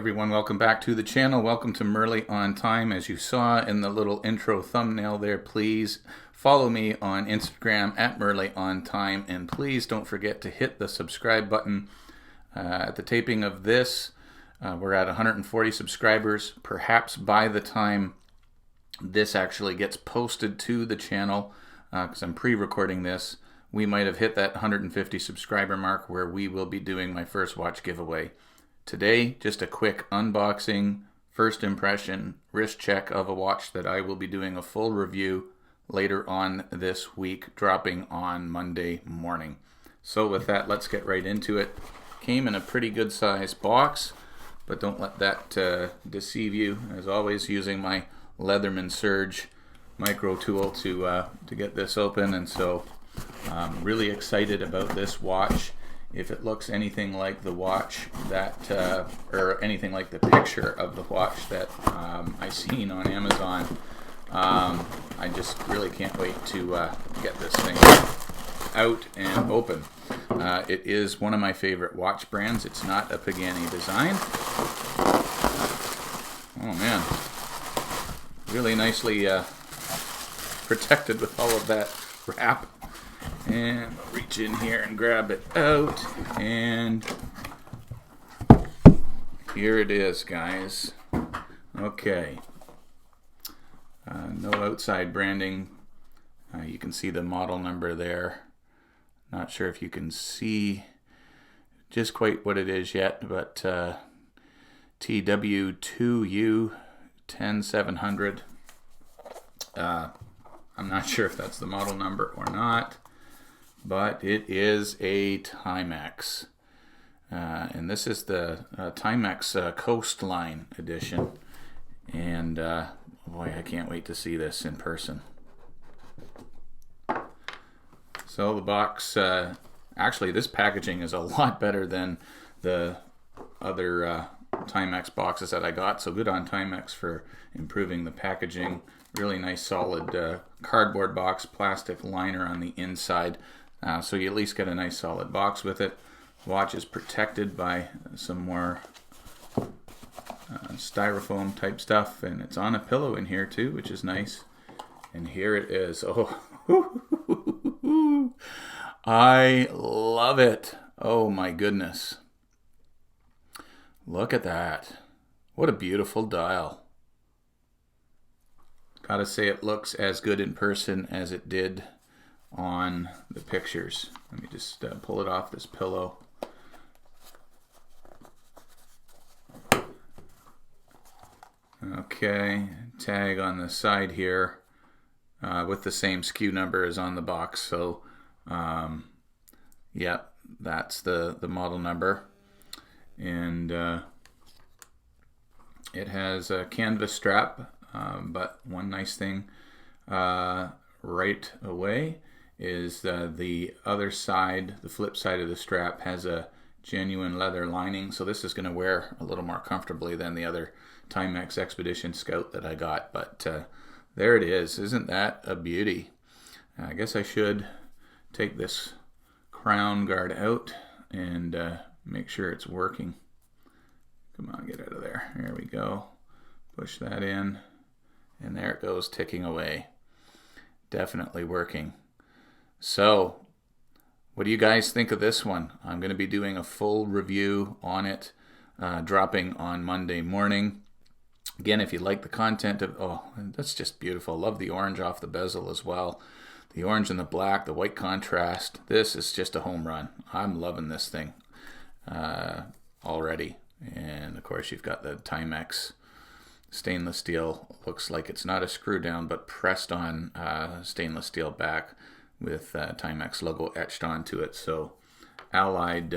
everyone, welcome back to the channel. Welcome to Merle on Time. As you saw in the little intro thumbnail there, please follow me on Instagram at Merle on Time, and please don't forget to hit the subscribe button. At the taping of this, we're at 140 subscribers. Perhaps by the time this actually gets posted to the channel, because I'm pre-recording this, we might have hit that 150 subscriber mark where we will be doing my first watch giveaway. Today, just a quick unboxing, first impression, wrist check of a watch that I will be doing a full review later on this week, dropping on Monday morning. So with that, let's get right into it. Came in a pretty good size box, but don't let that deceive you. As always, using my Leatherman Surge micro tool to get this open, and so I'm really excited about this watch. If it looks anything like the watch that, or anything like the picture of the watch that I seen on Amazon, I just really can't wait to get this thing out and open. It is one of my favorite watch brands. It's not a Pagani design. Oh man, really nicely protected with all of that wrap. And I'll reach in here and grab it out, and here it is, guys. Okay, no outside branding. You can see the model number there. Not sure if you can see just quite what it is yet, but TW2U 10700. I'm not sure if that's the model number or not, but it is a Timex, and this is the Timex Coastline edition, and boy, I can't wait to see this in person. So the box, actually this packaging is a lot better than the other Timex boxes that I got, so good on Timex for improving the packaging. Really nice solid cardboard box, plastic liner on the inside. So you at least get a nice solid box with it. Watch is protected by some more styrofoam type stuff, and it's on a pillow in here too, which is nice. And here it is. Oh, I love it. Oh my goodness. Look at that. What a beautiful dial. Gotta say, it looks as good in person as it did on the pictures. Let me just pull it off this pillow. Okay, tag on the side here with the same SKU number as on the box. So, yeah, that's the model number, and it has a canvas strap. But one nice thing right away is the other side, the flip side of the strap, has a genuine leather lining, so this is going to wear a little more comfortably than the other Timex Expedition Scout that I got. But there it is. Isn't that a beauty? I guess I should take this crown guard out and make sure it's working. Come on, get out of there. There we go. Push that in, and there it goes, ticking away. Definitely working. So, what do you guys think of this one? I'm going to be doing a full review on it, dropping on Monday morning. Again, if you like the content of, oh, that's just beautiful. Love the orange off the bezel as well. The orange and the black, the white contrast. This is just a home run. I'm loving this thing already. And of course, you've got the Timex stainless steel. Looks like it's not a screw down, but pressed on stainless steel back with Timex logo etched onto it. So Allied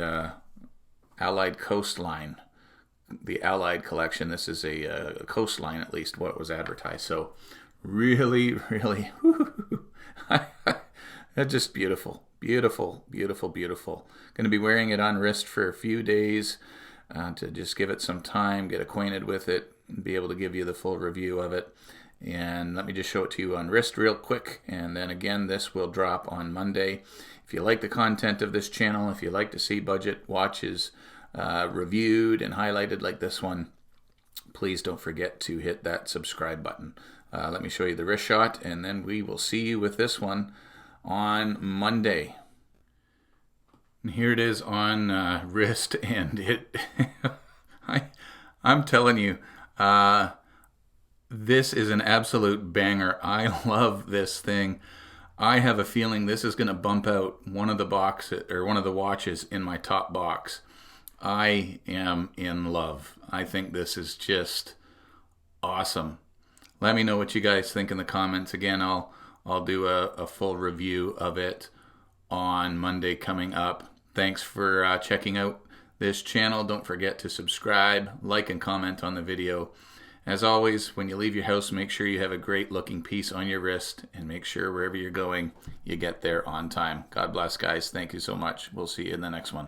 Coastline, the Allied collection. This is a Coastline, at least what was advertised. So really that's just beautiful. Going to be wearing it on wrist for a few days to just give it some time, get acquainted with it, and be able to give you the full review of it. And let me just show it to you on wrist real quick, and then again this will drop on Monday. If you like the content of this channel, if you like to see budget watches reviewed and highlighted like this one, please don't forget to hit that subscribe button. Let me show you the wrist shot, and then we will see you with this one on Monday. And here it is on wrist, and it I'm telling you, this is an absolute banger. I love this thing. I have a feeling this is going to bump out one of the boxes or one of the watches in my top box. I am in love. I think this is just awesome. Let me know what you guys think in the comments. Again, I'll do a full review of it on Monday coming up. Thanks for checking out this channel. Don't forget to subscribe, like, and comment on the video. As always, when you leave your house, make sure you have a great looking piece on your wrist, and make sure wherever you're going, you get there on time. God bless, guys. Thank you so much. We'll see you in the next one.